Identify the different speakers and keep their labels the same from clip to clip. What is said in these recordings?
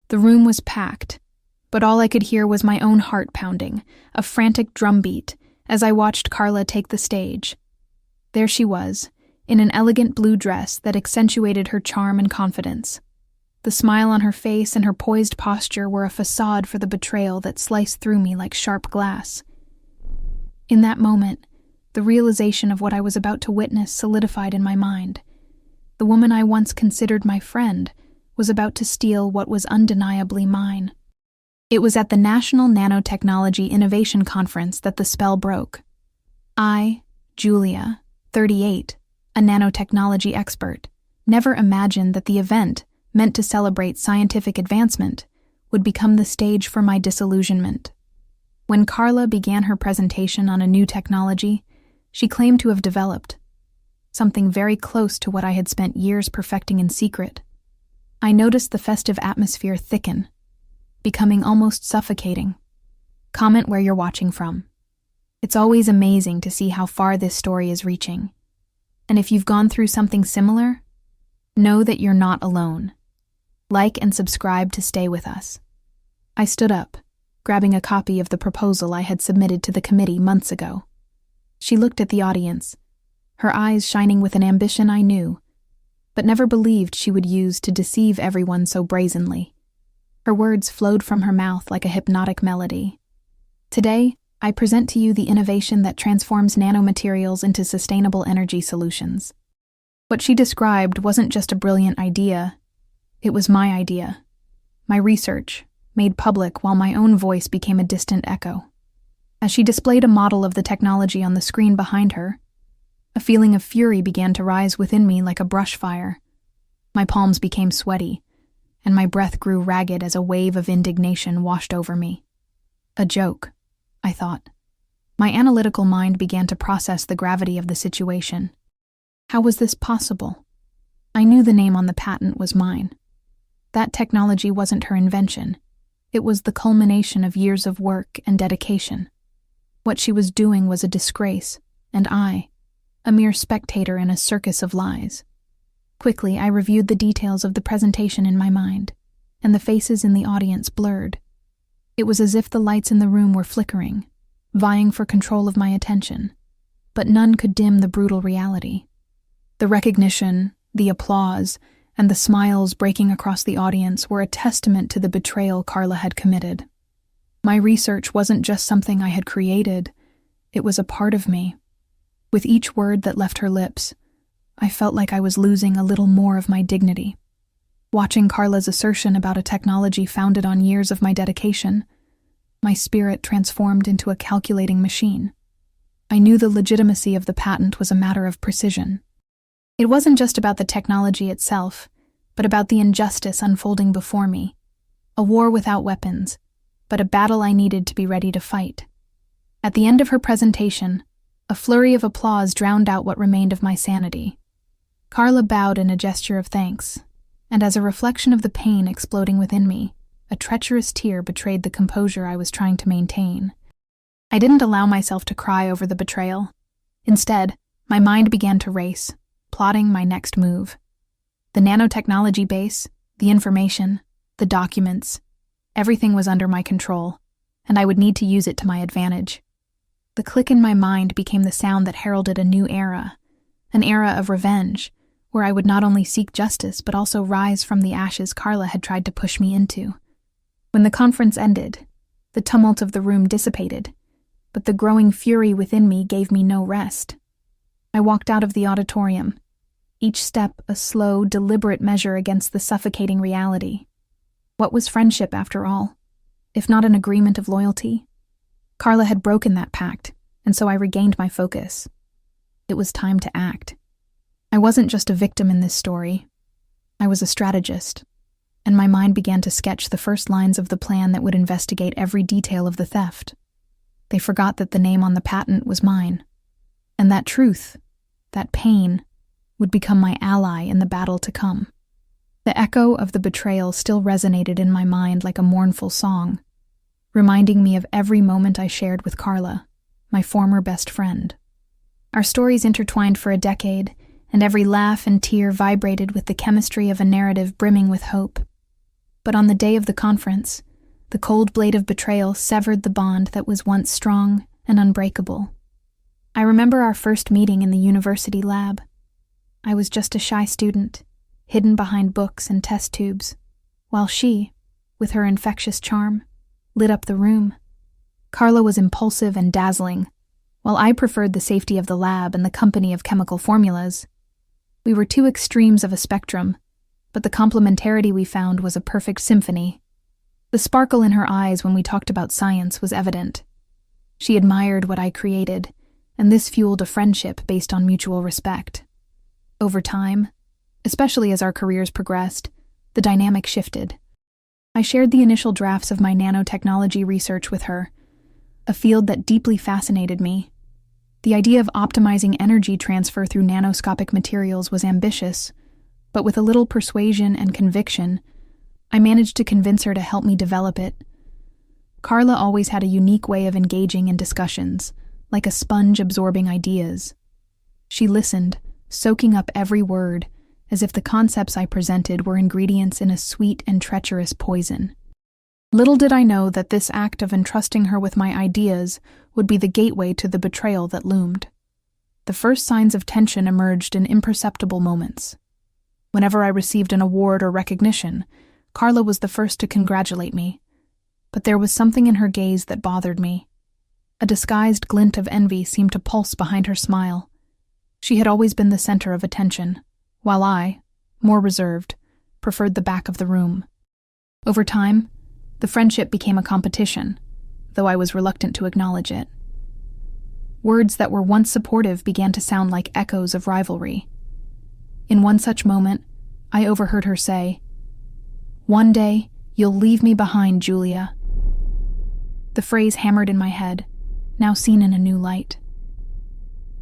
Speaker 1: The room was packed, but all I could hear was my own heart pounding, a frantic drumbeat, as I watched Carla take the stage. There she was, in an elegant blue dress that accentuated her charm and confidence. The smile on her face and her poised posture were a facade for the betrayal that sliced through me like sharp glass. In that moment, the realization of what I was about to witness solidified in my mind. The woman I once considered my friend was about to steal what was undeniably mine. It was at the National Nanotechnology Innovation Conference that the spell broke. I, Julia, 38, a nanotechnology expert, never imagined that the event, meant to celebrate scientific advancement, would become the stage for my disillusionment. When Carla began her presentation on a new technology, she claimed to have developed something very close to what I had spent years perfecting in secret. I noticed the festive atmosphere thicken, becoming almost suffocating. Comment where you're watching from. It's always amazing to see how far this story is reaching. And if you've gone through something similar, know that you're not alone. Like and subscribe to stay with us. I stood up, grabbing a copy of the proposal I had submitted to the committee months ago. She looked at the audience, her eyes shining with an ambition I knew, but never believed she would use to deceive everyone so brazenly. Her words flowed from her mouth like a hypnotic melody. Today, I present to you the innovation that transforms nanomaterials into sustainable energy solutions. What she described wasn't just a brilliant idea, it was my idea. My research, made public while my own voice became a distant echo. As she displayed a model of the technology on the screen behind her, a feeling of fury began to rise within me like a brush fire. My palms became sweaty, and my breath grew ragged as a wave of indignation washed over me. A joke, I thought. My analytical mind began to process the gravity of the situation. How was this possible? I knew the name on the patent was mine. That technology wasn't her invention. It was the culmination of years of work and dedication. What she was doing was a disgrace, and I, a mere spectator in a circus of lies. Quickly, I reviewed the details of the presentation in my mind, and the faces in the audience blurred. It was as if the lights in the room were flickering, vying for control of my attention, but none could dim the brutal reality. The recognition, the applause, and the smiles breaking across the audience were a testament to the betrayal Carla had committed. My research wasn't just something I had created, it was a part of me. With each word that left her lips, I felt like I was losing a little more of my dignity. Watching Carla's assertion about a technology founded on years of my dedication, my spirit transformed into a calculating machine. I knew the legitimacy of the patent was a matter of precision. It wasn't just about the technology itself, but about the injustice unfolding before me. A war without weapons, but a battle I needed to be ready to fight. At the end of her presentation, a flurry of applause drowned out what remained of my sanity. Carla bowed in a gesture of thanks, and as a reflection of the pain exploding within me, a treacherous tear betrayed the composure I was trying to maintain. I didn't allow myself to cry over the betrayal. Instead, my mind began to race, plotting my next move. The nanotechnology base, the information, the documents, everything was under my control, and I would need to use it to my advantage. The click in my mind became the sound that heralded a new era, an era of revenge, where I would not only seek justice but also rise from the ashes Carla had tried to push me into. When the conference ended, the tumult of the room dissipated, but the growing fury within me gave me no rest. I walked out of the auditorium, each step a slow, deliberate measure against the suffocating reality. What was friendship, after all, if not an agreement of loyalty? Carla had broken that pact, and so I regained my focus. It was time to act. I wasn't just a victim in this story. I was a strategist, and my mind began to sketch the first lines of the plan that would investigate every detail of the theft. They forgot that the name on the patent was mine, and that truth, that pain, would become my ally in the battle to come. The echo of the betrayal still resonated in my mind like a mournful song, reminding me of every moment I shared with Carla, my former best friend. Our stories intertwined for a decade, and every laugh and tear vibrated with the chemistry of a narrative brimming with hope. But on the day of the conference, the cold blade of betrayal severed the bond that was once strong and unbreakable. I remember our first meeting in the university lab. I was just a shy student, hidden behind books and test tubes, while she, with her infectious charm, lit up the room. Carla was impulsive and dazzling, while I preferred the safety of the lab and the company of chemical formulas. We were two extremes of a spectrum, but the complementarity we found was a perfect symphony. The sparkle in her eyes when we talked about science was evident. She admired what I created, and this fueled a friendship based on mutual respect. Over time, especially as our careers progressed, the dynamic shifted. I shared the initial drafts of my nanotechnology research with her, a field that deeply fascinated me. The idea of optimizing energy transfer through nanoscopic materials was ambitious, but with a little persuasion and conviction, I managed to convince her to help me develop it. Carla always had a unique way of engaging in discussions, like a sponge absorbing ideas. She listened, soaking up every word, as if the concepts I presented were ingredients in a sweet and treacherous poison. Little did I know that this act of entrusting her with my ideas would be the gateway to the betrayal that loomed. The first signs of tension emerged in imperceptible moments. Whenever I received an award or recognition, Carla was the first to congratulate me. But there was something in her gaze that bothered me. A disguised glint of envy seemed to pulse behind her smile. She had always been the center of attention, while I, more reserved, preferred the back of the room. Over time, the friendship became a competition, though I was reluctant to acknowledge it. Words that were once supportive began to sound like echoes of rivalry. In one such moment, I overheard her say, "One day, you'll leave me behind, Julia." The phrase hammered in my head, now seen in a new light.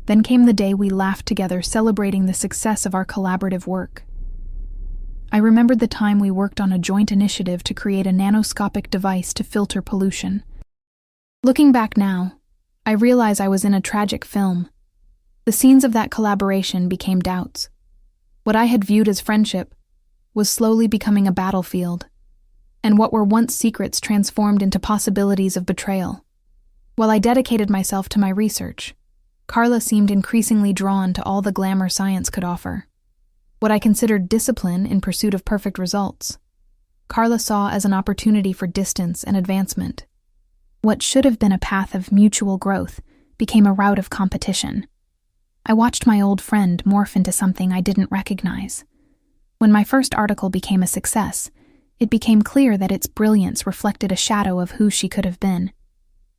Speaker 1: Then came the day we laughed together, celebrating the success of our collaborative work. I remembered the time we worked on a joint initiative to create a nanoscopic device to filter pollution. Looking back now, I realize I was in a tragic film. The scenes of that collaboration became doubts. What I had viewed as friendship was slowly becoming a battlefield, and what were once secrets transformed into possibilities of betrayal. While I dedicated myself to my research, Carla seemed increasingly drawn to all the glamour science could offer. What I considered discipline in pursuit of perfect results, Carla saw as an opportunity for distance and advancement. What should have been a path of mutual growth became a route of competition. I watched my old friend morph into something I didn't recognize. When my first article became a success, it became clear that its brilliance reflected a shadow of who she could have been,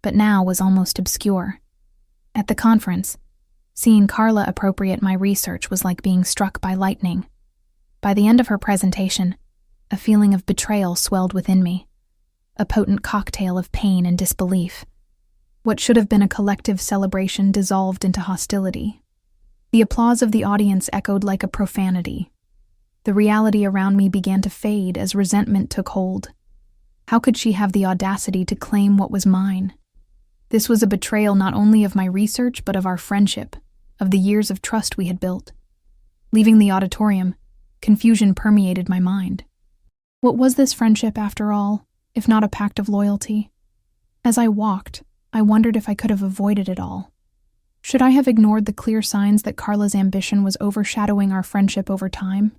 Speaker 1: but now was almost obscure. At the conference, seeing Carla appropriate my research was like being struck by lightning. By the end of her presentation, a feeling of betrayal swelled within me, a potent cocktail of pain and disbelief. What should have been a collective celebration dissolved into hostility. The applause of the audience echoed like a profanity. The reality around me began to fade as resentment took hold. How could she have the audacity to claim what was mine? This was a betrayal not only of my research but of our friendship, of the years of trust we had built. Leaving the auditorium, confusion permeated my mind. What was this friendship, after all, if not a pact of loyalty? As I walked, I wondered if I could have avoided it all. Should I have ignored the clear signs that Carla's ambition was overshadowing our friendship over time?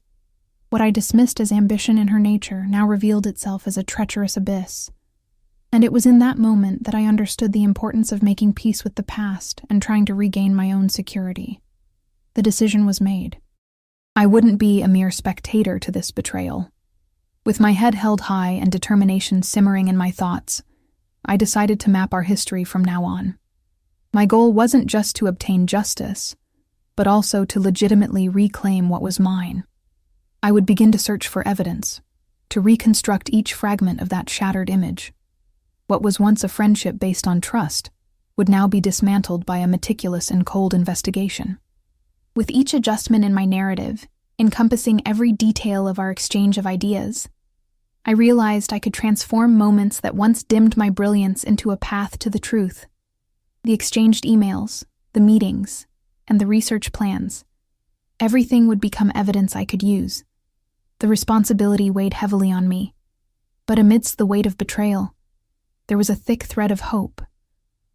Speaker 1: What I dismissed as ambition in her nature now revealed itself as a treacherous abyss. And it was in that moment that I understood the importance of making peace with the past and trying to regain my own security. The decision was made. I wouldn't be a mere spectator to this betrayal. With my head held high and determination simmering in my thoughts, I decided to map our history from now on. My goal wasn't just to obtain justice, but also to legitimately reclaim what was mine. I would begin to search for evidence, to reconstruct each fragment of that shattered image. What was once a friendship based on trust would now be dismantled by a meticulous and cold investigation. With each adjustment in my narrative, encompassing every detail of our exchange of ideas, I realized I could transform moments that once dimmed my brilliance into a path to the truth. The exchanged emails, the meetings, and the research plans. Everything would become evidence I could use. The responsibility weighed heavily on me. But amidst the weight of betrayal, there was a thick thread of hope,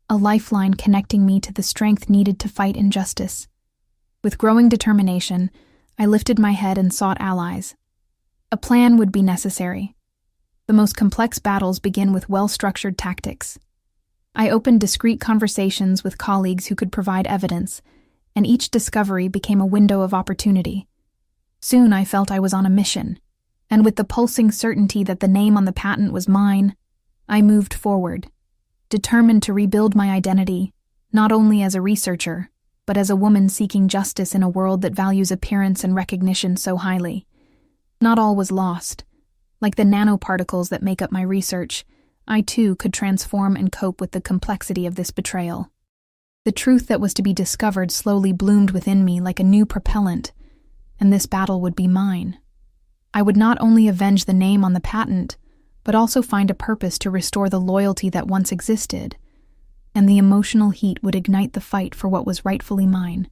Speaker 1: a lifeline connecting me to the strength needed to fight injustice. With growing determination, I lifted my head and sought allies. A plan would be necessary. The most complex battles begin with well-structured tactics. I opened discreet conversations with colleagues who could provide evidence, and each discovery became a window of opportunity. Soon I felt I was on a mission, and with the pulsing certainty that the name on the patent was mine, I moved forward, determined to rebuild my identity, not only as a researcher, but as a woman seeking justice in a world that values appearance and recognition so highly. Not all was lost. Like the nanoparticles that make up my research, I too could transform and cope with the complexity of this betrayal. The truth that was to be discovered slowly bloomed within me like a new propellant, and this battle would be mine. I would not only avenge the name on the patent, but also find a purpose to restore the loyalty that once existed, and the emotional heat would ignite the fight for what was rightfully mine.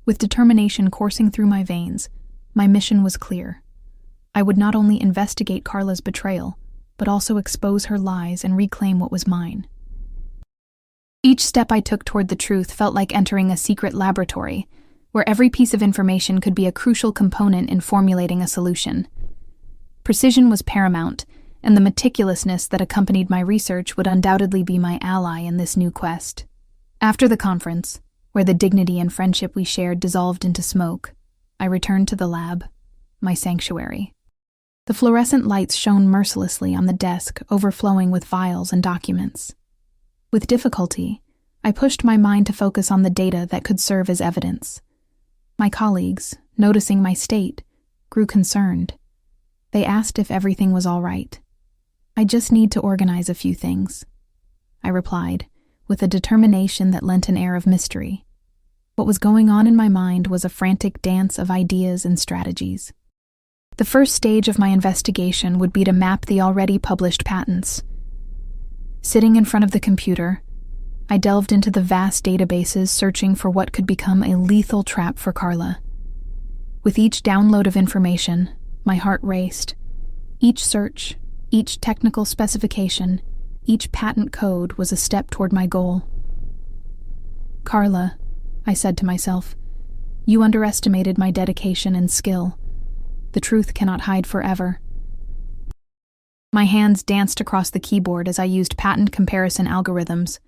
Speaker 1: With determination coursing through my veins, my mission was clear. I would not only investigate Carla's betrayal, but also expose her lies and reclaim what was mine. Each step I took toward the truth felt like entering a secret laboratory, where every piece of information could be a crucial component in formulating a solution. Precision was paramount, and the meticulousness that accompanied my research would undoubtedly be my ally in this new quest. After the conference, where the dignity and friendship we shared dissolved into smoke, I returned to the lab, my sanctuary. The fluorescent lights shone mercilessly on the desk, overflowing with files and documents. With difficulty, I pushed my mind to focus on the data that could serve as evidence. My colleagues, noticing my state, grew concerned. They asked if everything was all right. "I just need to organize a few things," I replied, with a determination that lent an air of mystery. What was going on in my mind was a frantic dance of ideas and strategies. The first stage of my investigation would be to map the already published patents. Sitting in front of the computer, I delved into the vast databases searching for what could become a lethal trap for Carla. With each download of information, my heart raced. Each search, each technical specification, each patent code was a step toward my goal. "Carla," I said to myself, "you underestimated my dedication and skill. The truth cannot hide forever." My hands danced across the keyboard as I used patent comparison algorithms,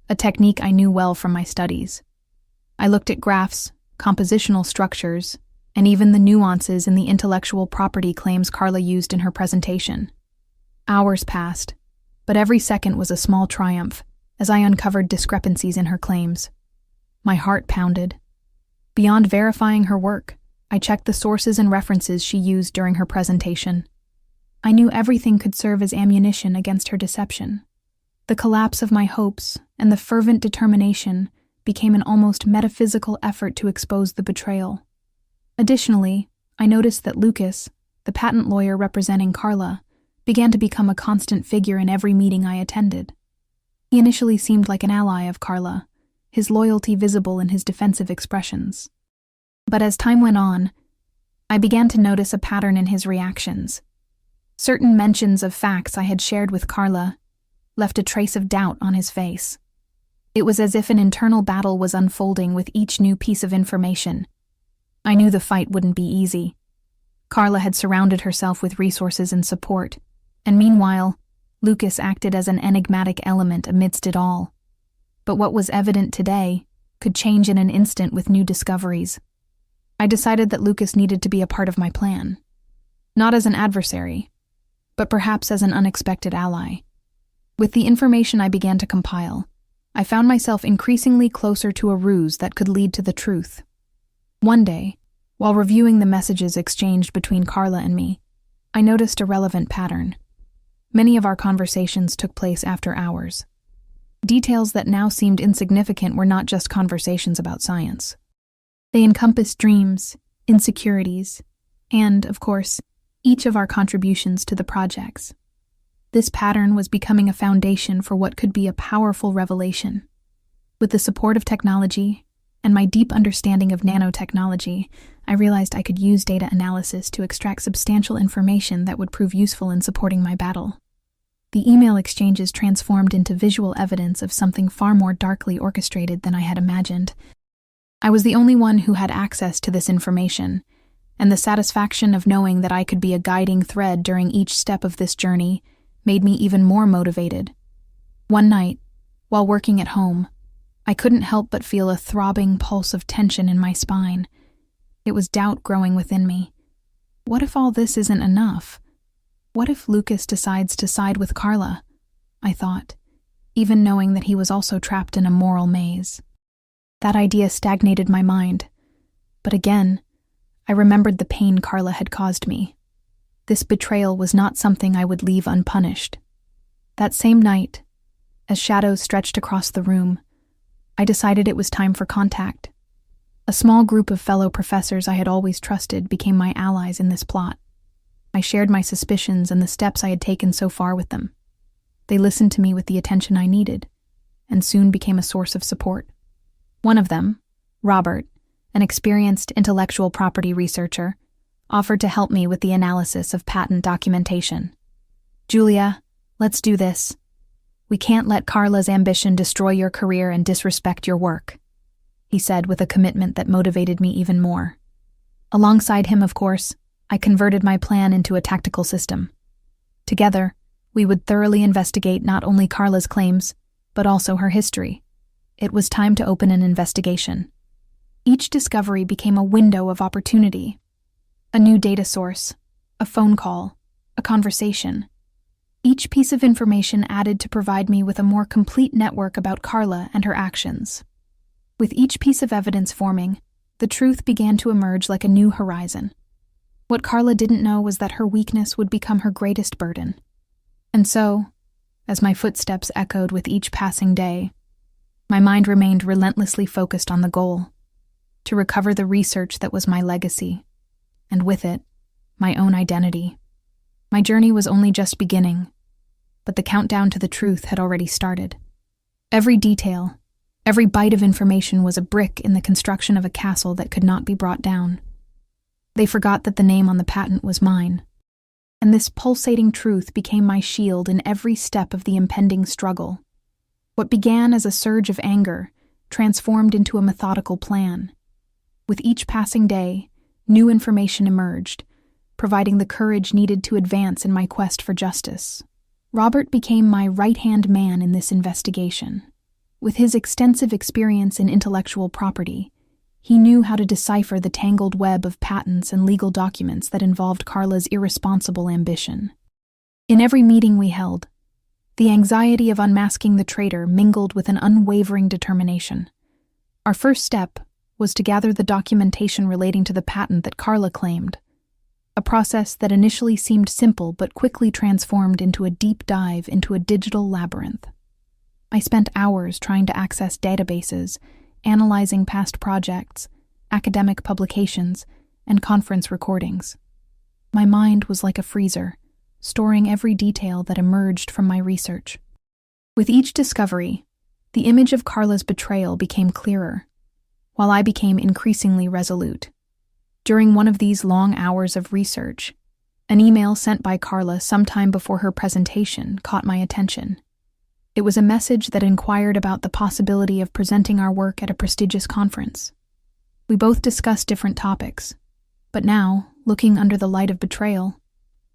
Speaker 1: a technique I knew well from my studies. I looked at graphs, compositional structures, and even the nuances in the intellectual property claims Carla used in her presentation. Hours passed, but every second was a small triumph as I uncovered discrepancies in her claims. My heart pounded. Beyond verifying her work, I checked the sources and references she used during her presentation. I knew everything could serve as ammunition against her deception. The collapse of my hopes and the fervent determination became an almost metaphysical effort to expose the betrayal. Additionally, I noticed that Lucas, the patent lawyer representing Carla, began to become a constant figure in every meeting I attended. He initially seemed like an ally of Carla, his loyalty visible in his defensive expressions. But as time went on, I began to notice a pattern in his reactions. Certain mentions of facts I had shared with Carla left a trace of doubt on his face. It was as if an internal battle was unfolding with each new piece of information. I knew the fight wouldn't be easy. Carla had surrounded herself with resources and support, and meanwhile, Lucas acted as an enigmatic element amidst it all. But what was evident today could change in an instant with new discoveries. I decided that Lucas needed to be a part of my plan. Not as an adversary, but perhaps as an unexpected ally. With the information I began to compile, I found myself increasingly closer to a ruse that could lead to the truth. One day, while reviewing the messages exchanged between Carla and me, I noticed a relevant pattern. Many of our conversations took place after hours. Details that now seemed insignificant were not just conversations about science. They encompassed dreams, insecurities, and, of course, each of our contributions to the projects. This pattern was becoming a foundation for what could be a powerful revelation. With the support of technology and my deep understanding of nanotechnology, I realized I could use data analysis to extract substantial information that would prove useful in supporting my battle. The email exchanges transformed into visual evidence of something far more darkly orchestrated than I had imagined. I was the only one who had access to this information, and the satisfaction of knowing that I could be a guiding thread during each step of this journey made me even more motivated. One night, while working at home, I couldn't help but feel a throbbing pulse of tension in my spine. It was doubt growing within me. What if all this isn't enough? What if Lucas decides to side with Carla? I thought, even knowing that he was also trapped in a moral maze. That idea stagnated my mind. But again, I remembered the pain Carla had caused me. This betrayal was not something I would leave unpunished. That same night, as shadows stretched across the room, I decided it was time for contact. A small group of fellow professors I had always trusted became my allies in this plot. I shared my suspicions and the steps I had taken so far with them. They listened to me with the attention I needed, and soon became a source of support. One of them, Robert, an experienced intellectual property researcher, offered to help me with the analysis of patent documentation. "Julia, let's do this. We can't let Carla's ambition destroy your career and disrespect your work," he said with a commitment that motivated me even more. Alongside him, of course, I converted my plan into a tactical system. Together, we would thoroughly investigate not only Carla's claims, but also her history. It was time to open an investigation. Each discovery became a window of opportunity. A new data source, a phone call, a conversation. Each piece of information added to provide me with a more complete network about Carla and her actions. With each piece of evidence forming, the truth began to emerge like a new horizon. What Carla didn't know was that her weakness would become her greatest burden. And so, as my footsteps echoed with each passing day, my mind remained relentlessly focused on the goal: to recover the research that was my legacy, and with it, my own identity. My journey was only just beginning, but the countdown to the truth had already started. Every detail, every bite of information was a brick in the construction of a castle that could not be brought down. They forgot that the name on the patent was mine, and this pulsating truth became my shield in every step of the impending struggle. What began as a surge of anger transformed into a methodical plan. With each passing day, new information emerged, providing the courage needed to advance in my quest for justice. Robert became my right-hand man in this investigation. With his extensive experience in intellectual property, he knew how to decipher the tangled web of patents and legal documents that involved Carla's irresponsible ambition. In every meeting we held, the anxiety of unmasking the traitor mingled with an unwavering determination. Our first step was to gather the documentation relating to the patent that Carla claimed, a process that initially seemed simple but quickly transformed into a deep dive into a digital labyrinth. I spent hours trying to access databases, analyzing past projects, academic publications, and conference recordings. My mind was like a freezer, storing every detail that emerged from my research. With each discovery, the image of Carla's betrayal became clearer, while I became increasingly resolute. During one of these long hours of research, an email sent by Carla sometime before her presentation caught my attention. It was a message that inquired about the possibility of presenting our work at a prestigious conference. We both discussed different topics, but now, looking under the light of betrayal,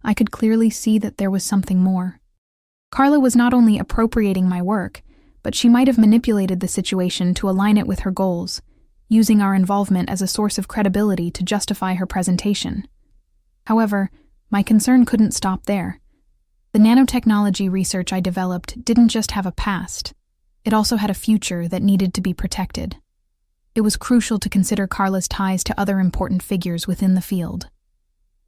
Speaker 1: I could clearly see that there was something more. Carla was not only appropriating my work, but she might have manipulated the situation to align it with her goals, using our involvement as a source of credibility to justify her presentation. However, my concern couldn't stop there. The nanotechnology research I developed didn't just have a past, it also had a future that needed to be protected. It was crucial to consider Carla's ties to other important figures within the field.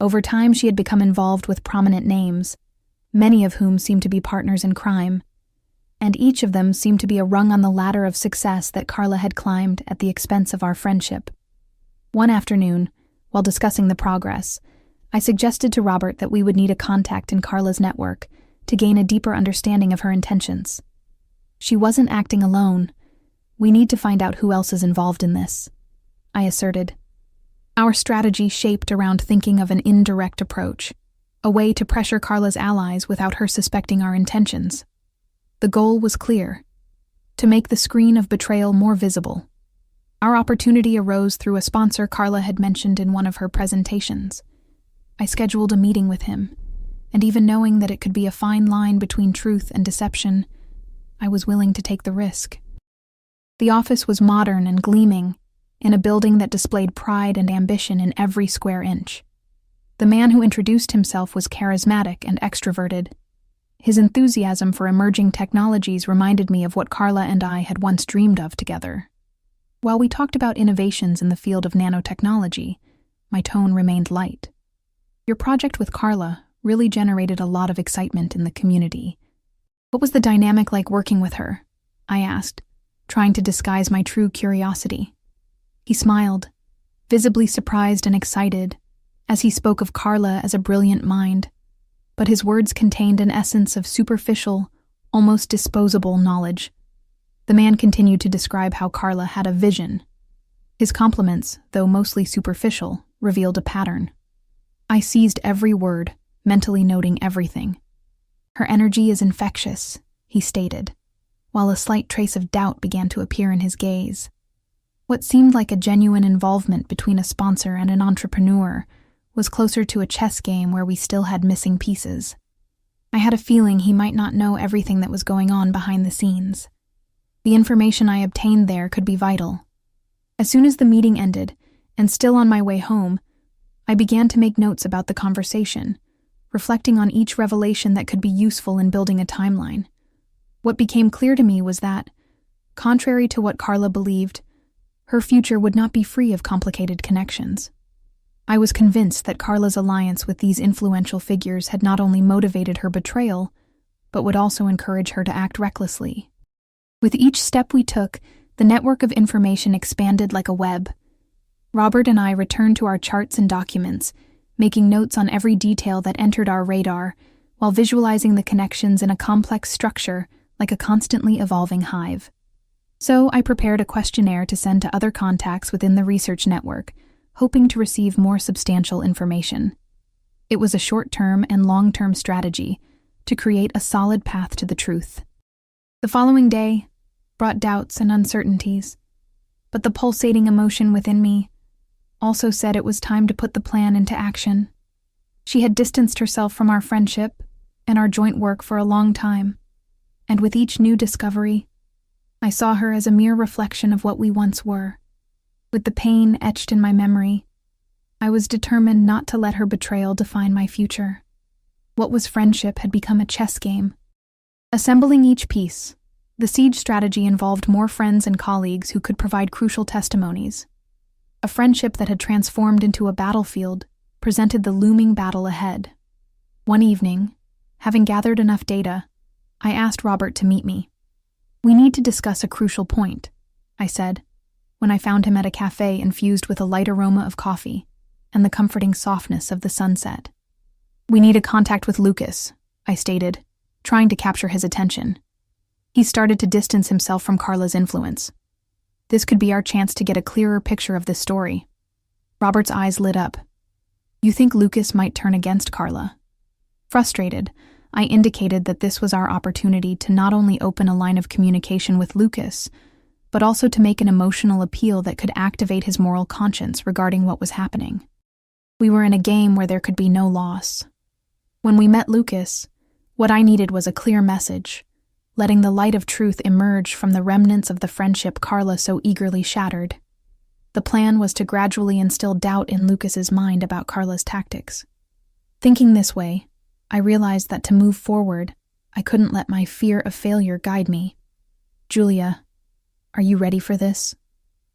Speaker 1: Over time, she had become involved with prominent names, many of whom seemed to be partners in crime, and each of them seemed to be a rung on the ladder of success that Carla had climbed at the expense of our friendship. One afternoon, while discussing the progress, I suggested to Robert that we would need a contact in Carla's network to gain a deeper understanding of her intentions. She wasn't acting alone. We need to find out who else is involved in this, I asserted. Our strategy shaped around thinking of an indirect approach, a way to pressure Carla's allies without her suspecting our intentions. The goal was clear: to make the screen of betrayal more visible. Our opportunity arose through a sponsor Carla had mentioned in one of her presentations. I scheduled a meeting with him, and even knowing that it could be a fine line between truth and deception, I was willing to take the risk. The office was modern and gleaming, in a building that displayed pride and ambition in every square inch. The man who introduced himself was charismatic and extroverted. His enthusiasm for emerging technologies reminded me of what Carla and I had once dreamed of together. While we talked about innovations in the field of nanotechnology, my tone remained light. Your project with Carla really generated a lot of excitement in the community. What was the dynamic like working with her? I asked, trying to disguise my true curiosity. He smiled, visibly surprised and excited, as he spoke of Carla as a brilliant mind, but his words contained an essence of superficial, almost disposable knowledge. The man continued to describe how Carla had a vision. His compliments, though mostly superficial, revealed a pattern. I seized every word, mentally noting everything. Her energy is infectious, he stated, while a slight trace of doubt began to appear in his gaze. What seemed like a genuine involvement between a sponsor and an entrepreneur was closer to a chess game where we still had missing pieces. I had a feeling he might not know everything that was going on behind the scenes. The information I obtained there could be vital. As soon as the meeting ended, and still on my way home, I began to make notes about the conversation, reflecting on each revelation that could be useful in building a timeline. What became clear to me was that, contrary to what Carla believed, her future would not be free of complicated connections. I was convinced that Carla's alliance with these influential figures had not only motivated her betrayal, but would also encourage her to act recklessly. With each step we took, the network of information expanded like a web. Robert and I returned to our charts and documents, making notes on every detail that entered our radar, while visualizing the connections in a complex structure like a constantly evolving hive. So I prepared a questionnaire to send to other contacts within the research network, hoping to receive more substantial information. It was a short-term and long-term strategy to create a solid path to the truth. The following day brought doubts and uncertainties, but the pulsating emotion within me also said it was time to put the plan into action. She had distanced herself from our friendship and our joint work for a long time, and with each new discovery, I saw her as a mere reflection of what we once were. With the pain etched in my memory, I was determined not to let her betrayal define my future. What was friendship had become a chess game. Assembling each piece, the siege strategy involved more friends and colleagues who could provide crucial testimonies. A friendship that had transformed into a battlefield presented the looming battle ahead. One evening, having gathered enough data, I asked Robert to meet me. "We need to discuss a crucial point," I said, when I found him at a cafe infused with a light aroma of coffee and the comforting softness of the sunset. "We need a contact with Lucas," I stated, trying to capture his attention. He started to distance himself from Carla's influence. This could be our chance to get a clearer picture of this story. Robert's eyes lit up. "You think Lucas might turn against Carla?" Frustrated, I indicated that this was our opportunity to not only open a line of communication with Lucas, but also to make an emotional appeal that could activate his moral conscience regarding what was happening. We were in a game where there could be no loss. When we met Lucas, what I needed was a clear message, letting the light of truth emerge from the remnants of the friendship Carla so eagerly shattered. The plan was to gradually instill doubt in Lucas's mind about Carla's tactics. Thinking this way, I realized that to move forward, I couldn't let my fear of failure guide me. "Julia, are you ready for this?"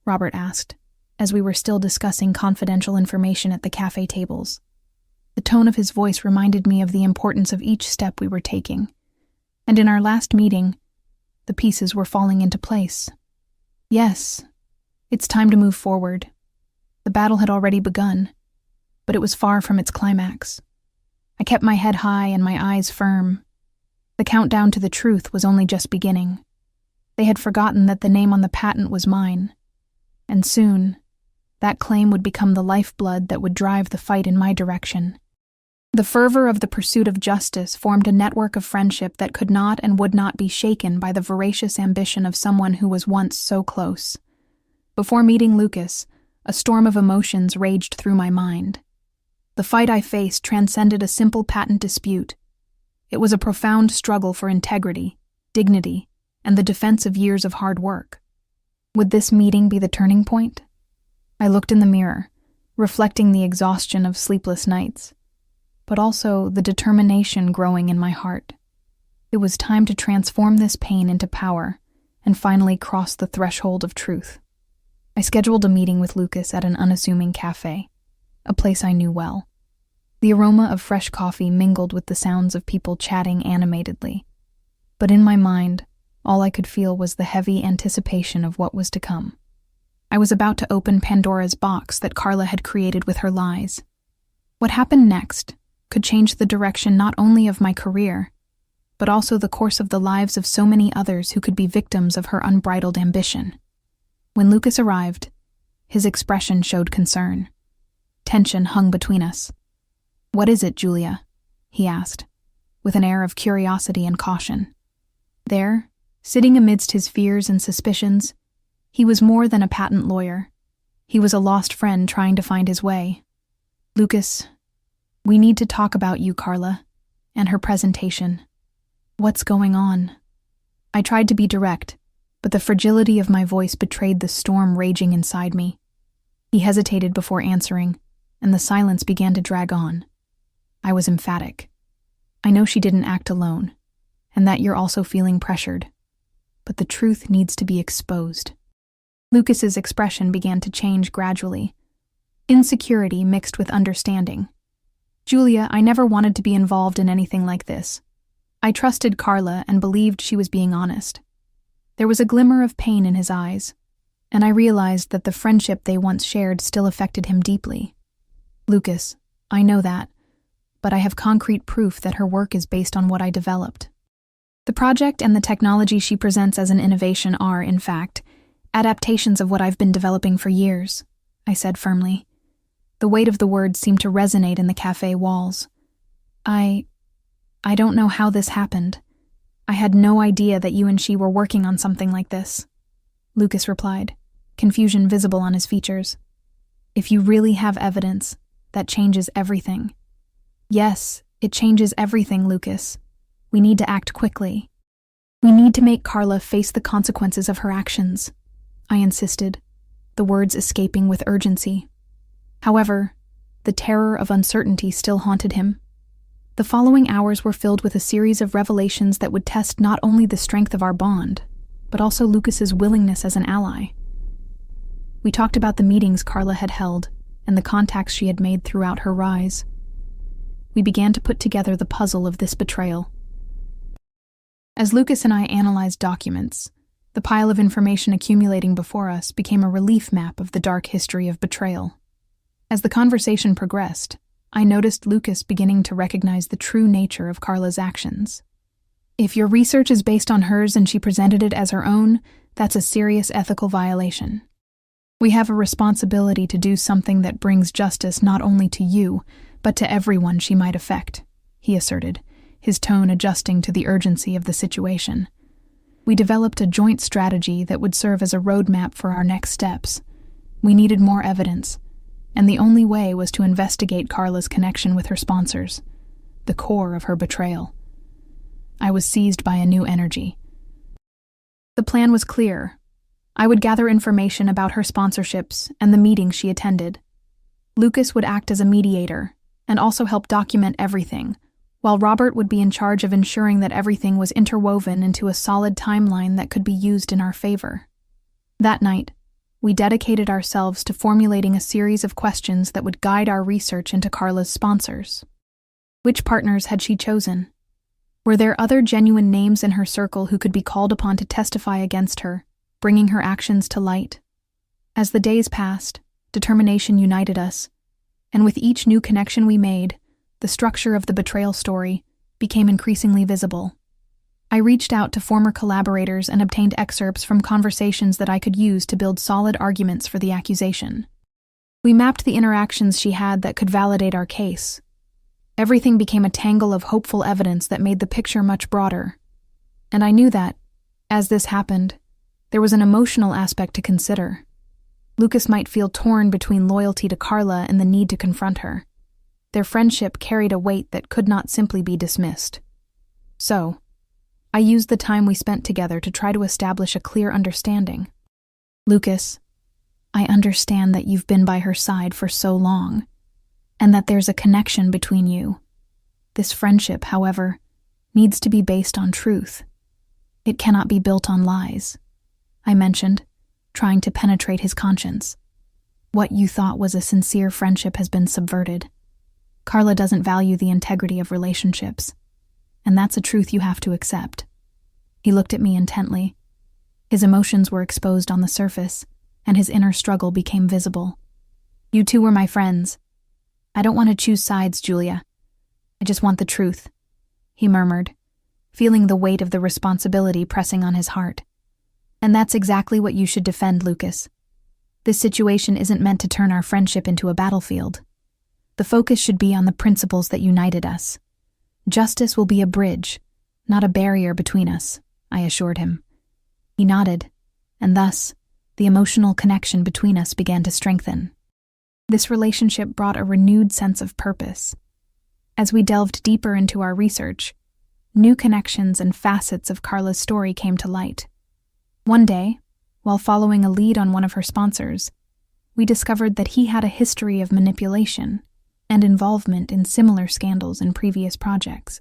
Speaker 1: Robert asked, as we were still discussing confidential information at the cafe tables. The tone of his voice reminded me of the importance of each step we were taking, and in our last meeting, the pieces were falling into place. Yes, it's time to move forward. The battle had already begun, but it was far from its climax. I kept my head high and my eyes firm. The countdown to the truth was only just beginning. They had forgotten that the name on the patent was mine. And soon, that claim would become the lifeblood that would drive the fight in my direction. The fervor of the pursuit of justice formed a network of friendship that could not and would not be shaken by the voracious ambition of someone who was once so close. Before meeting Lucas, a storm of emotions raged through my mind. The fight I faced transcended a simple patent dispute. It was a profound struggle for integrity, dignity, and the defense of years of hard work. Would this meeting be the turning point? I looked in the mirror, reflecting the exhaustion of sleepless nights, but also the determination growing in my heart. It was time to transform this pain into power and finally cross the threshold of truth. I scheduled a meeting with Lucas at an unassuming cafe, a place I knew well. The aroma of fresh coffee mingled with the sounds of people chatting animatedly. But in my mind, all I could feel was the heavy anticipation of what was to come. I was about to open Pandora's box that Carla had created with her lies. What happened next could change the direction not only of my career, but also the course of the lives of so many others who could be victims of her unbridled ambition. When Lucas arrived, his expression showed concern. Tension hung between us. "What is it, Julia?" he asked, with an air of curiosity and caution. There, sitting amidst his fears and suspicions, he was more than a patent lawyer. He was a lost friend trying to find his way. "Lucas, we need to talk about you, Carla, and her presentation. What's going on?" I tried to be direct, but the fragility of my voice betrayed the storm raging inside me. He hesitated before answering, and the silence began to drag on. I was emphatic. "I know she didn't act alone, and that you're also feeling pressured. But the truth needs to be exposed." Lucas's expression began to change gradually. Insecurity mixed with understanding. "Julia, I never wanted to be involved in anything like this. I trusted Carla and believed she was being honest." There was a glimmer of pain in his eyes, and I realized that the friendship they once shared still affected him deeply. "Lucas, I know that, but I have concrete proof that her work is based on what I developed. The project and the technology she presents as an innovation are, in fact, adaptations of what I've been developing for years," I said firmly. The weight of the words seemed to resonate in the cafe walls. I don't know how this happened. I had no idea that you and she were working on something like this," Lucas replied, confusion visible on his features. "If you really have evidence, that changes everything." "Yes, it changes everything, Lucas. We need to act quickly. We need to make Carla face the consequences of her actions," I insisted, the words escaping with urgency. However, the terror of uncertainty still haunted him. The following hours were filled with a series of revelations that would test not only the strength of our bond, but also Lucas's willingness as an ally. We talked about the meetings Carla had held and the contacts she had made throughout her rise. We began to put together the puzzle of this betrayal. As Lucas and I analyzed documents, the pile of information accumulating before us became a relief map of the dark history of betrayal. As the conversation progressed, I noticed Lucas beginning to recognize the true nature of Carla's actions. "If your research is based on hers and she presented it as her own, that's a serious ethical violation. We have a responsibility to do something that brings justice not only to you, but to everyone she might affect," he asserted, his tone adjusting to the urgency of the situation. We developed a joint strategy that would serve as a roadmap for our next steps. We needed more evidence, and the only way was to investigate Carla's connection with her sponsors, the core of her betrayal. I was seized by a new energy. The plan was clear. I would gather information about her sponsorships and the meetings she attended. Lucas would act as a mediator and also help document everything, while Robert would be in charge of ensuring that everything was interwoven into a solid timeline that could be used in our favor. That night, we dedicated ourselves to formulating a series of questions that would guide our research into Carla's sponsors. Which partners had she chosen? Were there other genuine names in her circle who could be called upon to testify against her, bringing her actions to light? As the days passed, determination united us, and with each new connection we made, the structure of the betrayal story became increasingly visible. I reached out to former collaborators and obtained excerpts from conversations that I could use to build solid arguments for the accusation. We mapped the interactions she had that could validate our case. Everything became a tangle of hopeful evidence that made the picture much broader. And I knew that, as this happened, there was an emotional aspect to consider. Lucas might feel torn between loyalty to Carla and the need to confront her. Their friendship carried a weight that could not simply be dismissed. So, I used the time we spent together to try to establish a clear understanding. Lucas, I understand that you've been by her side for so long, and that there's a connection between you. This friendship, however, needs to be based on truth. It cannot be built on lies, I mentioned, trying to penetrate his conscience. What you thought was a sincere friendship has been subverted. Carla doesn't value the integrity of relationships, and that's a truth you have to accept. He looked at me intently. His emotions were exposed on the surface, and his inner struggle became visible. You two were my friends. I don't want to choose sides, Julia. I just want the truth, he murmured, feeling the weight of the responsibility pressing on his heart. And that's exactly what you should defend, Lucas. This situation isn't meant to turn our friendship into a battlefield. The focus should be on the principles that united us. Justice will be a bridge, not a barrier between us, I assured him. He nodded, and thus, the emotional connection between us began to strengthen. This relationship brought a renewed sense of purpose. As we delved deeper into our research, new connections and facets of Carla's story came to light. One day, while following a lead on one of her sponsors, we discovered that he had a history of manipulation and involvement in similar scandals in previous projects.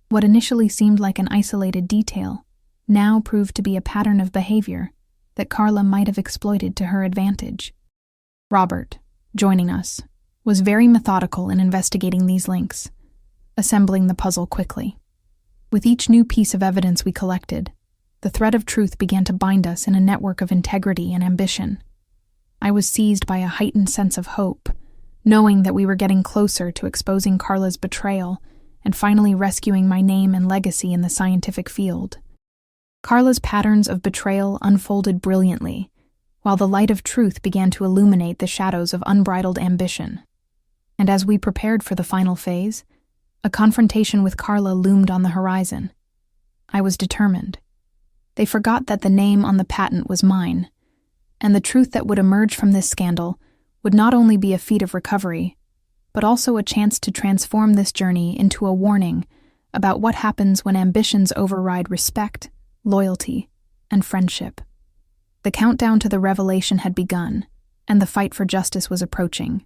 Speaker 1: What initially seemed like an isolated detail now proved to be a pattern of behavior that Carla might have exploited to her advantage. Robert, joining us, was very methodical in investigating these links, assembling the puzzle quickly. With each new piece of evidence we collected, the thread of truth began to bind us in a network of integrity and ambition. I was seized by a heightened sense of hope, knowing that we were getting closer to exposing Carla's betrayal and finally rescuing my name and legacy in the scientific field. Carla's patterns of betrayal unfolded brilliantly, while the light of truth began to illuminate the shadows of unbridled ambition. And as we prepared for the final phase, a confrontation with Carla loomed on the horizon. I was determined. They forgot that the name on the patent was mine, and the truth that would emerge from this scandal would not only be a feat of recovery, but also a chance to transform this journey into a warning about what happens when ambitions override respect, loyalty, and friendship. The countdown to the revelation had begun, and the fight for justice was approaching.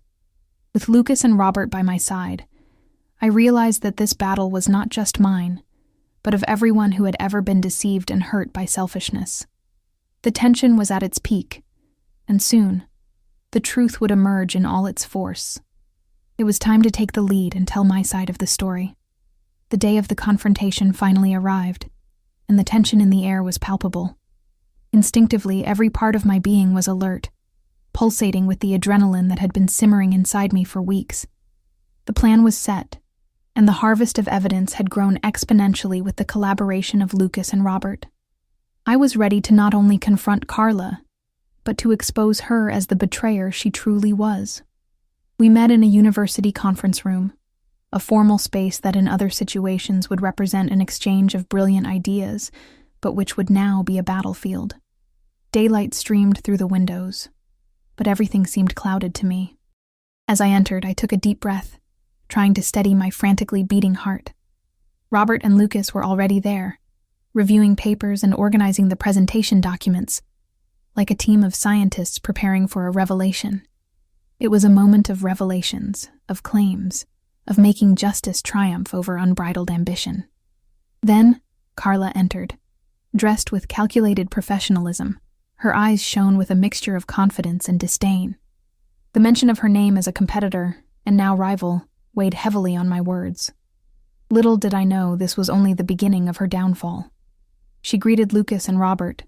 Speaker 1: With Lucas and Robert by my side, I realized that this battle was not just mine, but of everyone who had ever been deceived and hurt by selfishness. The tension was at its peak, and soon, the truth would emerge in all its force. It was time to take the lead and tell my side of the story. The day of the confrontation finally arrived, and the tension in the air was palpable. Instinctively, every part of my being was alert, pulsating with the adrenaline that had been simmering inside me for weeks. The plan was set, and the harvest of evidence had grown exponentially with the collaboration of Lucas and Robert. I was ready to not only confront Carla, but to expose her as the betrayer she truly was. We met in a university conference room, a formal space that in other situations would represent an exchange of brilliant ideas, but which would now be a battlefield. Daylight streamed through the windows, but everything seemed clouded to me. As I entered, I took a deep breath, trying to steady my frantically beating heart. Robert and Lucas were already there, reviewing papers and organizing the presentation documents, like a team of scientists preparing for a revelation. It was a moment of revelations, of claims, of making justice triumph over unbridled ambition. Then, Carla entered, dressed with calculated professionalism. Her eyes shone with a mixture of confidence and disdain. The mention of her name as a competitor, and now rival, weighed heavily on my words. Little did I know this was only the beginning of her downfall. She greeted Lucas and Robert,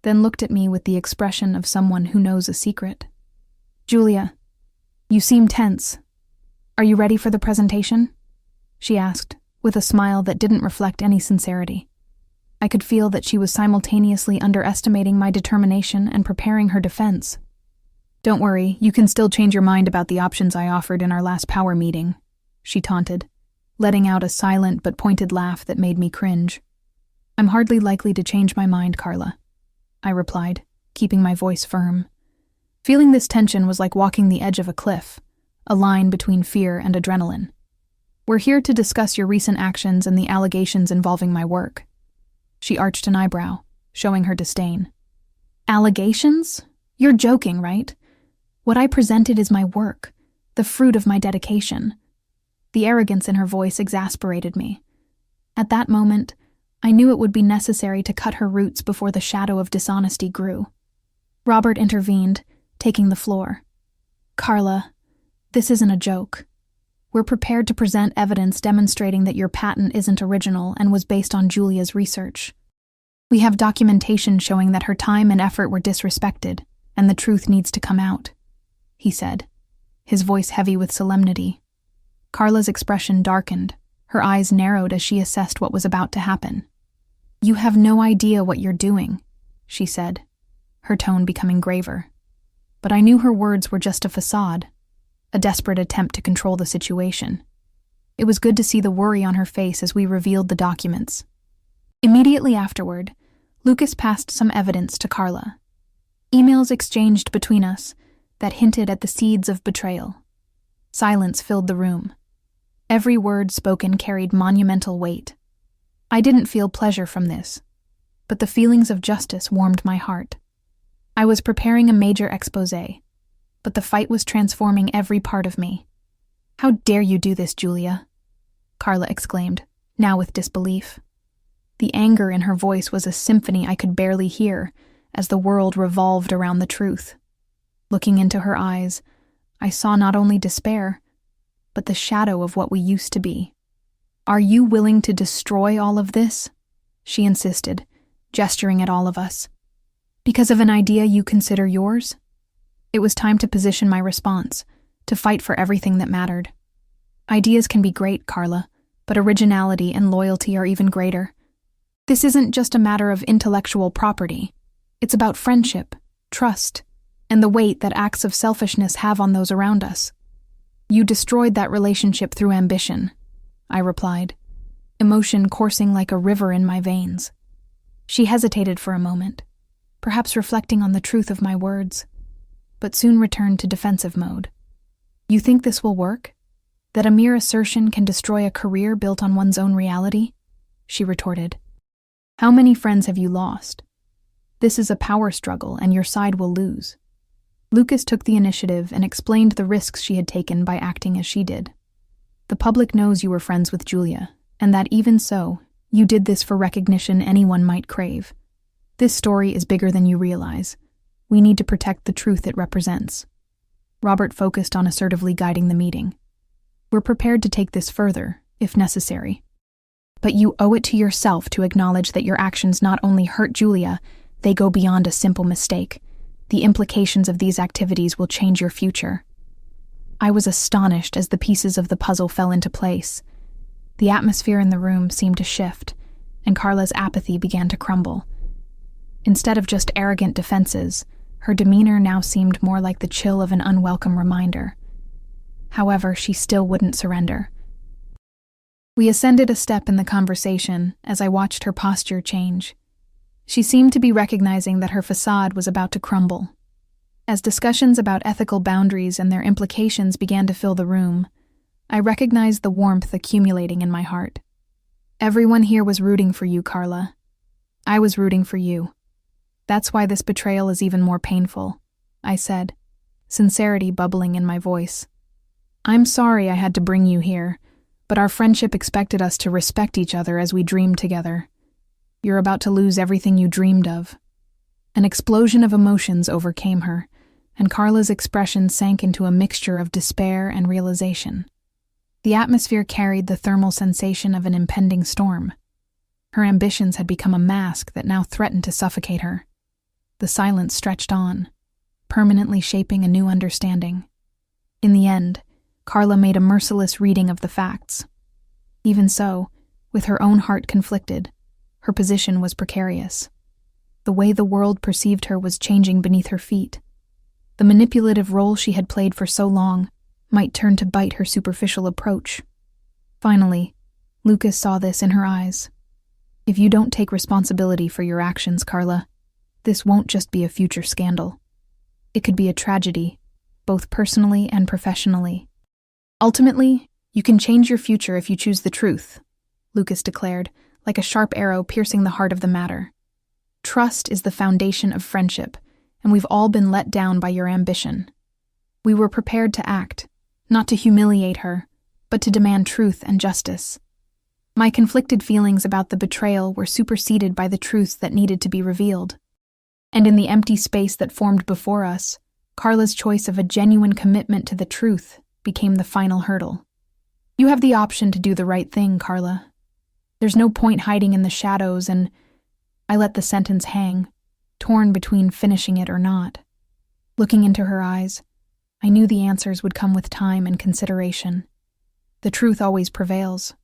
Speaker 1: then looked at me with the expression of someone who knows a secret. "Julia, you seem tense. Are you ready for the presentation?" she asked, with a smile that didn't reflect any sincerity. I could feel that she was simultaneously underestimating my determination and preparing her defense. "Don't worry, you can still change your mind about the options I offered in our last power meeting," she taunted, letting out a silent but pointed laugh that made me cringe. "I'm hardly likely to change my mind, Carla," I replied, keeping my voice firm. Feeling this tension was like walking the edge of a cliff, a line between fear and adrenaline. "We're here to discuss your recent actions and the allegations involving my work." She arched an eyebrow, showing her disdain. "Allegations? You're joking, right? What I presented is my work, the fruit of my dedication." The arrogance in her voice exasperated me. At that moment, I knew it would be necessary to cut her roots before the shadow of dishonesty grew. Robert intervened, taking the floor. "Carla, this isn't a joke. We're prepared to present evidence demonstrating that your patent isn't original and was based on Julia's research. We have documentation showing that her time and effort were disrespected, and the truth needs to come out," he said, his voice heavy with solemnity. Carla's expression darkened, her eyes narrowed as she assessed what was about to happen. "You have no idea what you're doing," she said, her tone becoming graver. But I knew her words were just a facade, a desperate attempt to control the situation. It was good to see the worry on her face as we revealed the documents. Immediately afterward, Lucas passed some evidence to Carla. Emails exchanged between us that hinted at the seeds of betrayal. Silence filled the room. Every word spoken carried monumental weight. I didn't feel pleasure from this, but the feelings of justice warmed my heart. I was preparing a major exposé, but the fight was transforming every part of me. "How dare you do this, Julia?" Carla exclaimed, now with disbelief. The anger in her voice was a symphony I could barely hear as the world revolved around the truth. Looking into her eyes, I saw not only despair, but the shadow of what we used to be. "Are you willing to destroy all of this?" she insisted, gesturing at all of us. "Because of an idea you consider yours?" It was time to position my response, to fight for everything that mattered. "Ideas can be great, Carla, but originality and loyalty are even greater. This isn't just a matter of intellectual property. It's about friendship, trust, and the weight that acts of selfishness have on those around us." "You destroyed that relationship through ambition," I replied, emotion coursing like a river in my veins. She hesitated for a moment, perhaps reflecting on the truth of my words, but soon returned to defensive mode. "You think this will work? That a mere assertion can destroy a career built on one's own reality?" she retorted. "How many friends have you lost? This is a power struggle, and your side will lose." Lucas took the initiative and explained the risks she had taken by acting as she did. "The public knows you were friends with Julia, and that even so, you did this for recognition anyone might crave. This story is bigger than you realize. We need to protect the truth it represents." Robert focused on assertively guiding the meeting. "We're prepared to take this further, if necessary. But you owe it to yourself to acknowledge that your actions not only hurt Julia, they go beyond a simple mistake. The implications of these activities will change your future." I was astonished as the pieces of the puzzle fell into place. The atmosphere in the room seemed to shift, and Carla's apathy began to crumble. Instead of just arrogant defenses, her demeanor now seemed more like the chill of an unwelcome reminder. However, she still wouldn't surrender. We ascended a step in the conversation as I watched her posture change. She seemed to be recognizing that her facade was about to crumble. As discussions about ethical boundaries and their implications began to fill the room, I recognized the warmth accumulating in my heart. "Everyone here was rooting for you, Carla. I was rooting for you. That's why this betrayal is even more painful," I said, sincerity bubbling in my voice. "I'm sorry I had to bring you here, but our friendship expected us to respect each other as we dreamed together. You're about to lose everything you dreamed of." An explosion of emotions overcame her, and Carla's expression sank into a mixture of despair and realization. The atmosphere carried the thermal sensation of an impending storm. Her ambitions had become a mask that now threatened to suffocate her. The silence stretched on, permanently shaping a new understanding. In the end, Carla made a merciless reading of the facts. Even so, with her own heart conflicted, Her position was precarious. The way the world perceived her was changing beneath her feet. The manipulative role she had played for so long might turn to bite her superficial approach. Finally, Lucas saw this in her eyes. If you don't take responsibility for your actions, Carla, this won't just be a future scandal. It could be a tragedy, both personally and professionally. Ultimately, you can change your future if you choose the truth, Lucas declared, like a sharp arrow piercing the heart of the matter. Trust is the foundation of friendship, and we've all been let down by your ambition. We were prepared to act, not to humiliate her, but to demand truth and justice. My conflicted feelings about the betrayal were superseded by the truths that needed to be revealed. And in the empty space that formed before us, Carla's choice of a genuine commitment to the truth became the final hurdle. You have the option to do the right thing, Carla. There's no point hiding in the shadows, and I let the sentence hang, torn between finishing it or not. Looking into her eyes, I knew the answers would come with time and consideration. The truth always prevails.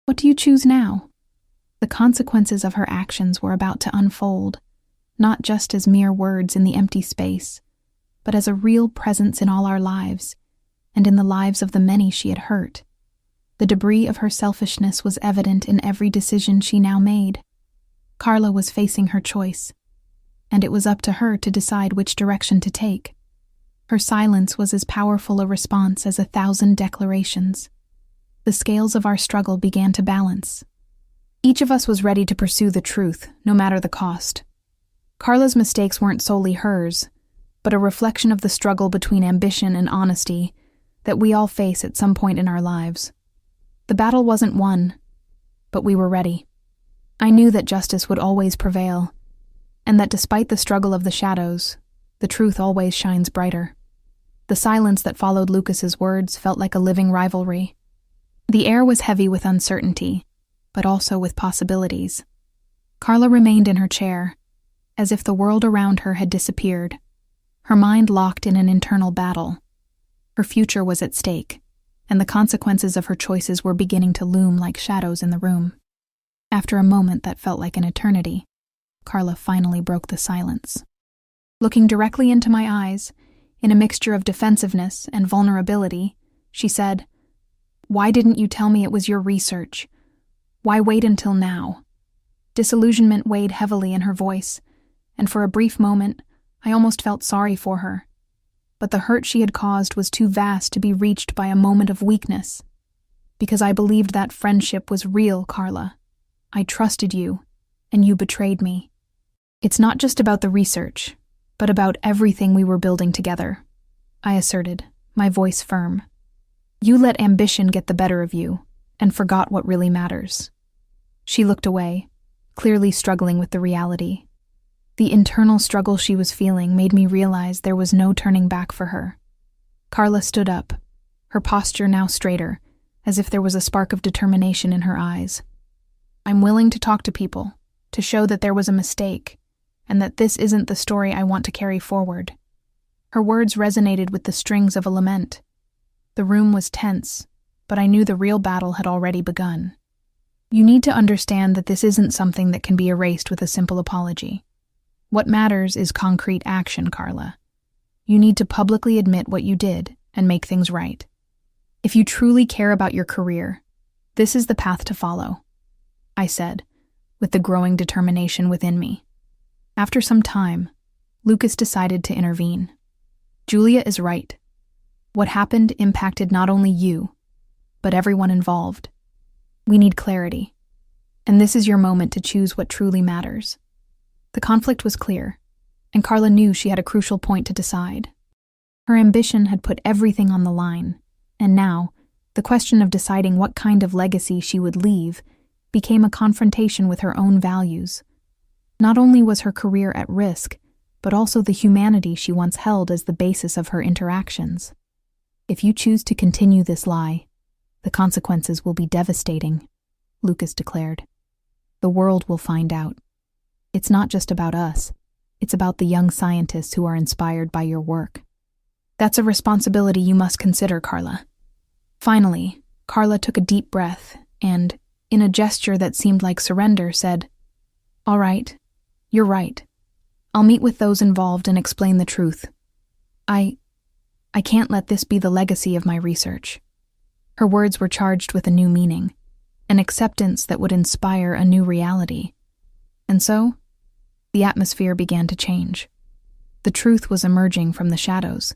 Speaker 1: What do you choose now? The consequences of her actions were about to unfold, not just as mere words in the empty space, but as a real presence in all our lives, and in the lives of the many she had hurt. The debris of her selfishness was evident in every decision she now made. Carla was facing her choice, and it was up to her to decide which direction to take. Her silence was as powerful a response as 1,000 declarations. The scales of our struggle began to balance. Each of us was ready to pursue the truth, no matter the cost. Carla's mistakes weren't solely hers, but a reflection of the struggle between ambition and honesty that we all face at some point in our lives. The battle wasn't won, but we were ready. I knew that justice would always prevail, and that despite the struggle of the shadows, the truth always shines brighter. The silence that followed Lucas's words felt like a living rivalry. The air was heavy with uncertainty, but also with possibilities. Carla remained in her chair, as if the world around her had disappeared, her mind locked in an internal battle. Her future was at stake, and the consequences of her choices were beginning to loom like shadows in the room. After a moment that felt like an eternity, Carla finally broke the silence. Looking directly into my eyes, in a mixture of defensiveness and vulnerability, she said, "Why didn't you tell me it was your research? Why wait until now?" Disillusionment weighed heavily in her voice, and for a brief moment, I almost felt sorry for her. But the hurt she had caused was too vast to be reached by a moment of weakness. Because I believed that friendship was real, Carla. I trusted you, and you betrayed me. It's not just about the research, but about everything we were building together, I asserted, my voice firm. You let ambition get the better of you, and forgot what really matters. She looked away, clearly struggling with the reality. The internal struggle she was feeling made me realize there was no turning back for her. Carla stood up, her posture now straighter, as if there was a spark of determination in her eyes. I'm willing to talk to people, to show that there was a mistake, and that this isn't the story I want to carry forward. Her words resonated with the strings of a lament. The room was tense, but I knew the real battle had already begun. You need to understand that this isn't something that can be erased with a simple apology. What matters is concrete action, Carla. You need to publicly admit what you did and make things right. If you truly care about your career, this is the path to follow, I said, with the growing determination within me. After some time, Lucas decided to intervene. Julia is right. What happened impacted not only you, but everyone involved. We need clarity, and this is your moment to choose what truly matters. The conflict was clear, and Carla knew she had a crucial point to decide. Her ambition had put everything on the line, and now, the question of deciding what kind of legacy she would leave became a confrontation with her own values. Not only was her career at risk, but also the humanity she once held as the basis of her interactions. If you choose to continue this lie, the consequences will be devastating, Lucas declared. The world will find out. It's not just about us. It's about the young scientists who are inspired by your work. That's a responsibility you must consider, Carla. Finally, Carla took a deep breath and, in a gesture that seemed like surrender, said, All right. You're right. I'll meet with those involved and explain the truth. I can't let this be the legacy of my research." Her words were charged with a new meaning, an acceptance that would inspire a new reality. And so, the atmosphere began to change. The truth was emerging from the shadows,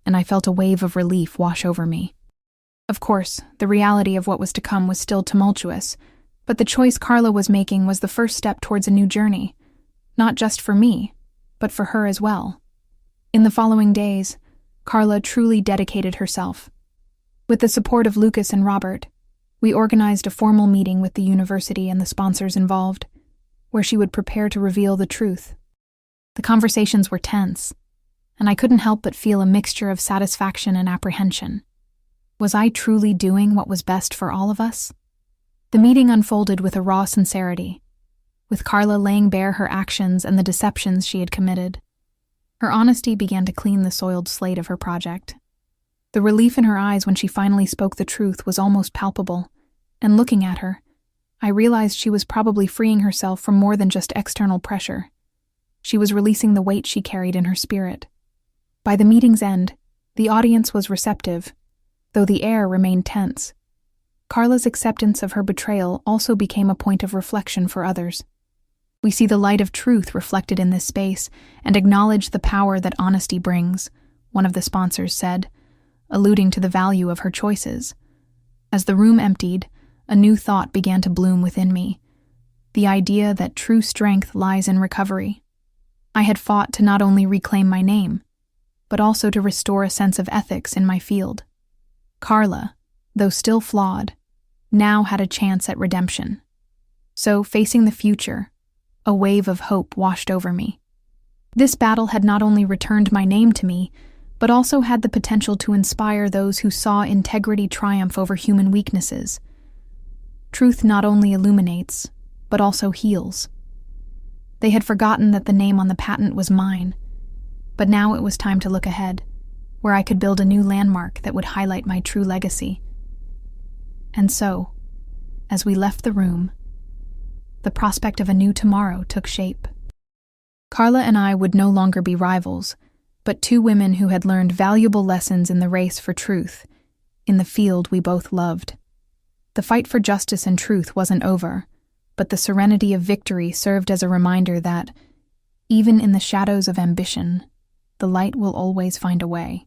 Speaker 1: and I felt a wave of relief wash over me. Of course, the reality of what was to come was still tumultuous, but the choice Carla was making was the first step towards a new journey, not just for me, but for her as well. In the following days, Carla truly dedicated herself. With the support of Lucas and Robert, we organized a formal meeting with the university and the sponsors involved, where she would prepare to reveal the truth. The conversations were tense, and I couldn't help but feel a mixture of satisfaction and apprehension. Was I truly doing what was best for all of us? The meeting unfolded with a raw sincerity, with Carla laying bare her actions and the deceptions she had committed. Her honesty began to clean the soiled slate of her project. The relief in her eyes when she finally spoke the truth was almost palpable, and looking at her, I realized she was probably freeing herself from more than just external pressure. She was releasing the weight she carried in her spirit. By the meeting's end, the audience was receptive, though the air remained tense. Carla's acceptance of her betrayal also became a point of reflection for others. "We see the light of truth reflected in this space and acknowledge the power that honesty brings," one of the sponsors said, alluding to the value of her choices. As the room emptied, a new thought began to bloom within me, the idea that true strength lies in recovery. I had fought to not only reclaim my name, but also to restore a sense of ethics in my field. Carla, though still flawed, now had a chance at redemption. So, facing the future, a wave of hope washed over me. This battle had not only returned my name to me, but also had the potential to inspire those who saw integrity triumph over human weaknesses. Truth not only illuminates, but also heals. They had forgotten that the name on the patent was mine, but now it was time to look ahead, where I could build a new landmark that would highlight my true legacy. And so, as we left the room, the prospect of a new tomorrow took shape. Carla and I would no longer be rivals, but two women who had learned valuable lessons in the race for truth, in the field we both loved. The fight for justice and truth wasn't over, but the serenity of victory served as a reminder that, even in the shadows of ambition, the light will always find a way.